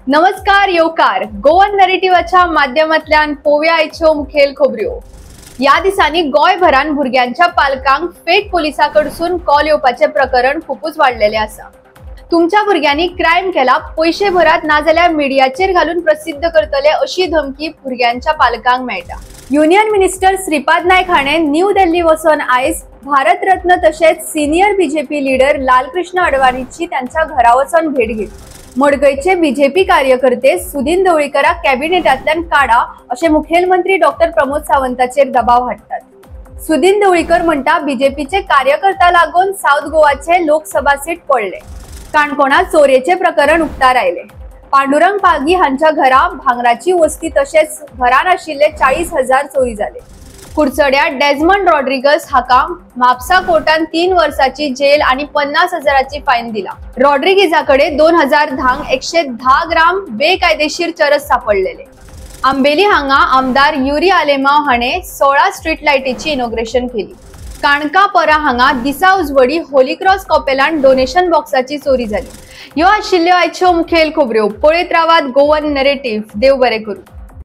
नमस्कार येवकार गोवन नरेटिव्हच्या माध्यमांतल्यान पोवया आयच्यो मुखेल खबऱ्यो। या दिसांनी गोंयभरान भुरग्यांच्या पालकांक फेक पोलिसांकडसून कॉल येवपाचे प्रकरण खूपच वाढलेले आसा। तुमच्या भुरग्यांनी क्रायम केला, पैसे भरात नाजाल्यार मिडियाचेर घालून प्रसिद्ध करतले अशी धमकी भुरग्यांच्या पालकांक मेळटा। युनियन मिनिस्टर श्रीपाद नायक हाणें न्यू दिल्ली वचून आयज भारतरत्न तशेंच सिनियर बीजेपी लीडर लालकृष्ण अडवाणीची त्यांच्या घरा वचून भेट घेतली। मडकयचे बीजेपी कार्यकर्ते सुदीन ढवळीकराक कॅबिनेटांतल्यान काडा अशें मुखेलमंत्री डॉक्टर प्रमोद सावंताचेर दबाव हाडटात। सुदीन ढवळीकर म्हणटा बीजेपीचे कार्यकर्ता लागून साउथ गोवाचे लोकसभा सीट पडले। काणकोणात चोरेचे प्रकरण उक्तार आयले। पांडुरंग पागी हांच्या घरा भांगराची वस्ती तशेंच घरान आशिल्ले 40,000 चोरी जाले। कुडचड्यात डेजमंड रॉड्रिगस हाका म्हापसा कोर्टान 3 वर्सांची जेल आणि 50,000ची फायन दिला। रॉड्रिगेजाकडे 2010 110 ग्राम बेकायदेशीर चरस सापडलेले। आंबेली हांगा आमदार युरी आलेमाव हाणें 16 स्ट्रीट लायटीची इनॉग्रेशन केली। काणकापरा हांगा दिसा उजवडी होली क्रॉस कॉपेलान डोनेशन बॉक्साची चोरी जाली। ह्यो आशिल्ल्यो आयच्यो मुखेल खबऱ्यो। पळयत रावात गोवन नरेटिव्ह। देव बरें करूं।